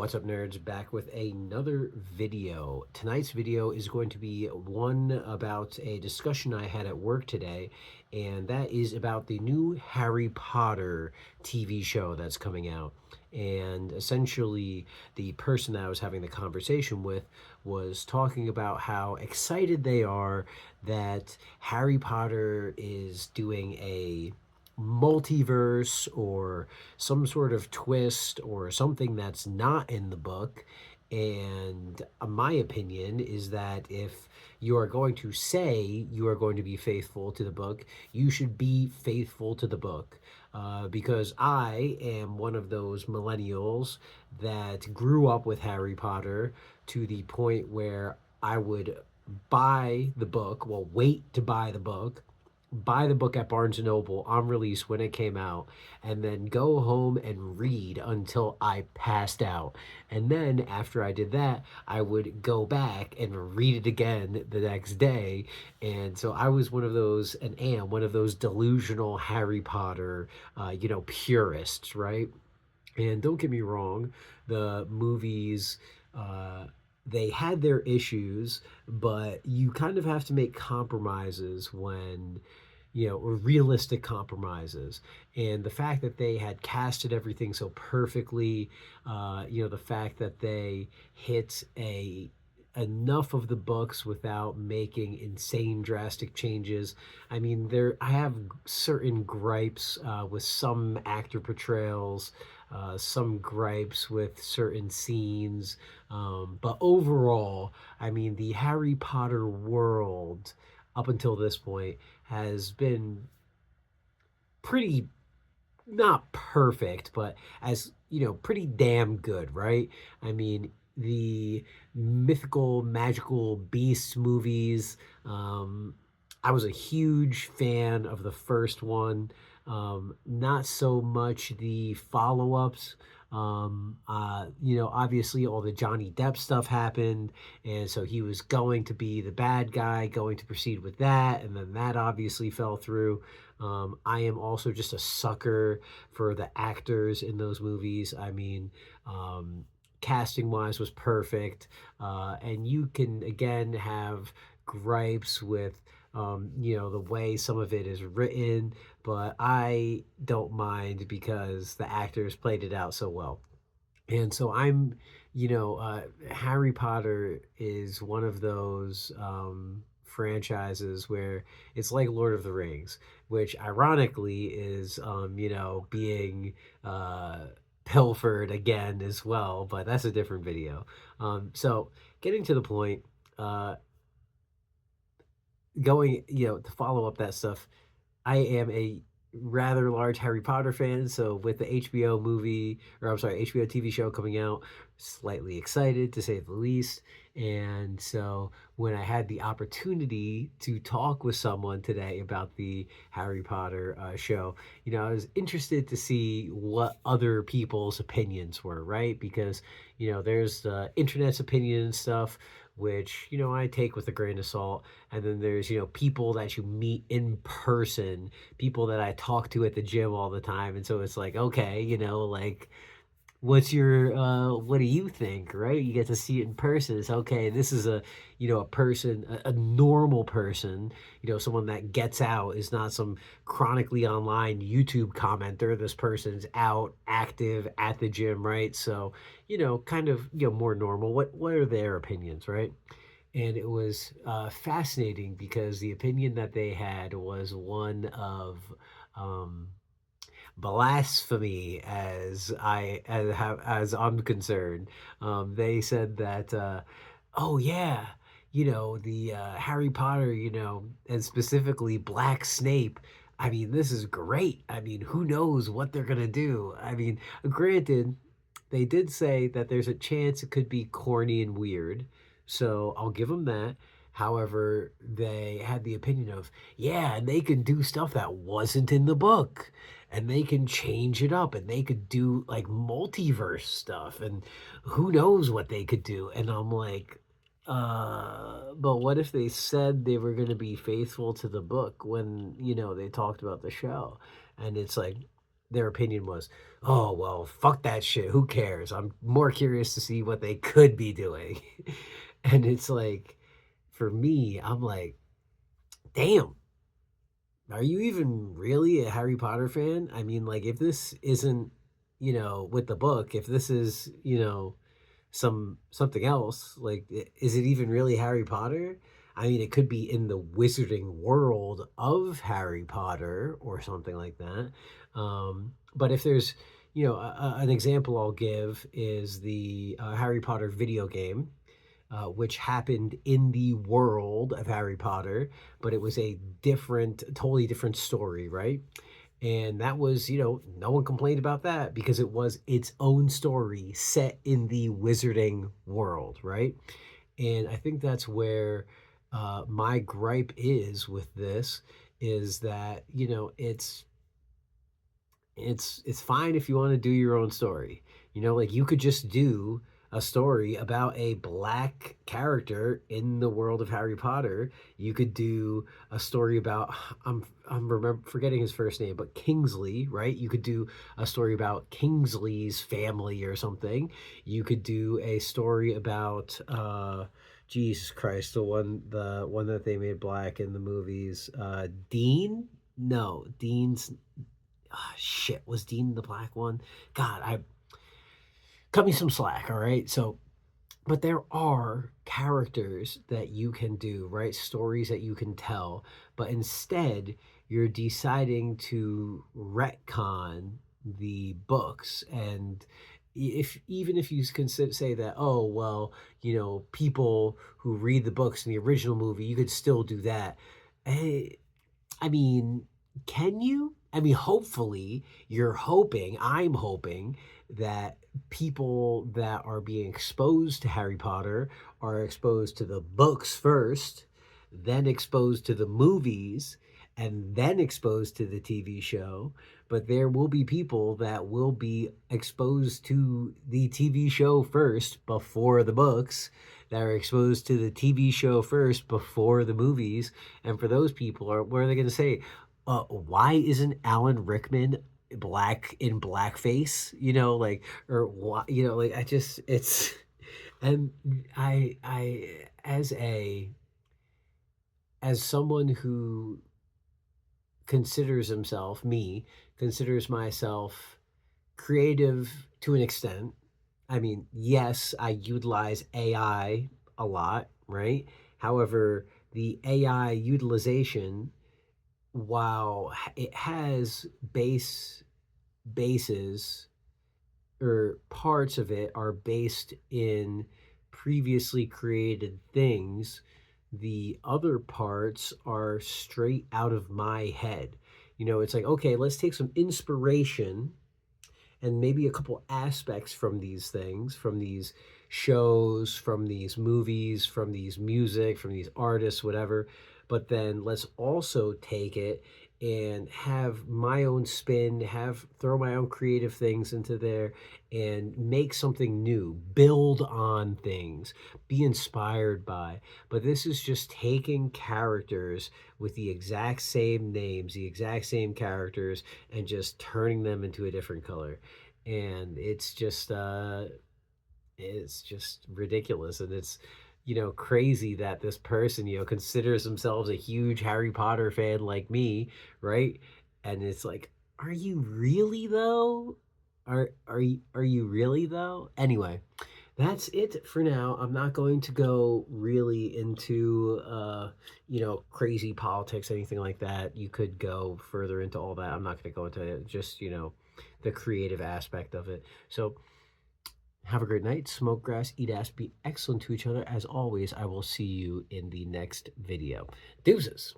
What's up, nerds? Back with another video. Tonight's video is going to be one about a discussion I had at work today, and that is about the new Harry Potter TV show that's coming out. And essentially, the person that I was having the conversation with was talking about how excited they are that Harry Potter is doing a multiverse or some sort of twist or something that's not in the book. And my opinion is that if you are going to say you are going to be faithful to the book, you should be faithful to the book. Because I am one of those millennials that grew up with Harry Potter to the point where I would wait to buy the book at Barnes and Noble on release when it came out, and then go home and read until I passed out. And then after I did that, I would go back and read it again the next day. And so I was one of those, and am one of those delusional Harry Potter, purists, right? And don't get me wrong, the movies, they had their issues, but you kind of have to make compromises when, or realistic compromises. And the fact that they had casted everything so perfectly, the fact that they hit a enough of the books without making insane drastic changes. I mean, I have certain gripes with some actor portrayals, some gripes with certain scenes, but overall, I mean, the Harry Potter world up until this point has been pretty, not perfect, but as pretty damn good, right? I mean, the mythical, magical beasts movies. I was a huge fan of the first one. Not so much the follow ups. Obviously all the Johnny Depp stuff happened, and so he was going to be the bad guy, going to proceed with that, and then that obviously fell through. I am also just a sucker for the actors in those movies. I mean, casting wise was perfect, and you can again have gripes with the way some of it is written, but I don't mind because the actors played it out so well. And so Harry Potter is one of those franchises where it's like Lord of the Rings, which ironically is, being pilfered again as well, but that's a different video. So getting to the point, uh, to follow up that stuff, I am a rather large Harry Potter fan, so with the HBO movie, or I'm sorry, HBO TV show coming out, slightly excited to say the least. And so when I had the opportunity to talk with someone today about the Harry Potter show, I was interested to see what other people's opinions were, right? Because, there's the internet's opinion and stuff, which, I take with a grain of salt. And then there's, people that you meet in person, people that I talk to at the gym all the time. And so it's like, okay, like, what do you think, right? You get to see it in person. It's okay, this is a person, a normal person, someone that gets out, is not some chronically online YouTube commenter. This person's out, active at the gym, right? So, kind of, more normal. What are their opinions, right? And it was fascinating because the opinion that they had was one of um, blasphemy, as I'm concerned. They said that, oh yeah, the Harry Potter, and specifically Black Snape. I mean, this is great. I mean, who knows what they're gonna do? I mean, granted, they did say that there's a chance it could be corny and weird, so I'll give them that. However, they had the opinion of, yeah, and they can do stuff that wasn't in the book, and they can change it up, and they could do like multiverse stuff, and who knows what they could do. And I'm like, but what if they said they were going to be faithful to the book when, they talked about the show? And it's like, their opinion was, "Oh, well, fuck that shit. Who cares? I'm more curious to see what they could be doing." And it's like, for me, I'm like, damn, are you even really a Harry Potter fan? I mean, like, if this isn't, with the book, if this is, something else, like, is it even really Harry Potter? I mean, it could be in the wizarding world of Harry Potter or something like that. But if there's, an example I'll give is the Harry Potter video game, which happened in the world of Harry Potter, but it was a totally different story, right? And that was, no one complained about that because it was its own story set in the wizarding world, right? And I think that's where my gripe is with this is that, it's fine if you want to do your own story. Like you could just do a story about a black character in the world of Harry Potter. You could do a story about I'm forgetting his first name, but Kingsley, right? You could do a story about Kingsley's family or something. You could do a story about Jesus Christ, the one that they made black in the movies. Dean? No, Dean's shit, was Dean the black one? God, I cut me some slack, all right? So, but there are characters that you can do, right? Stories that you can tell, but instead you're deciding to retcon the books. And if even if you can say that, oh well, people who read the books in the original movie, you could still do that. Eh, I mean, can you? I mean, hopefully, I'm hoping that people that are being exposed to Harry Potter are exposed to the books first, then exposed to the movies, and then exposed to the TV show. But there will be people that will be exposed to the TV show first before the books, that are exposed to the TV show first before the movies. And for those people, what are they going to say? Why isn't Alan Rickman black in blackface? Like, or why? Like I just it's and I as someone who considers myself creative to an extent. I mean, yes, I utilize AI a lot, right? However, the AI utilization, while it has bases or parts of it are based in previously created things, the other parts are straight out of my head. It's like, okay, let's take some inspiration and maybe a couple aspects from these things, from these shows, from these movies, from these music, from these artists, whatever. But then let's also take it and have my own spin, have throw my own creative things into there and make something new, build on things, be inspired by. But this is just taking characters with the exact same names, the exact same characters, and just turning them into a different color. And it's just ridiculous. And it's crazy that this person considers themselves a huge Harry Potter fan like me, right? And it's like, are you really though? Are you really though? Anyway, that's it for now. I'm not going to go really into crazy politics, anything like that. You could go further into all that. I'm not going to go into just the creative aspect of it. So have a great night. Smoke grass, eat ass, be excellent to each other. As always, I will see you in the next video. Deuces.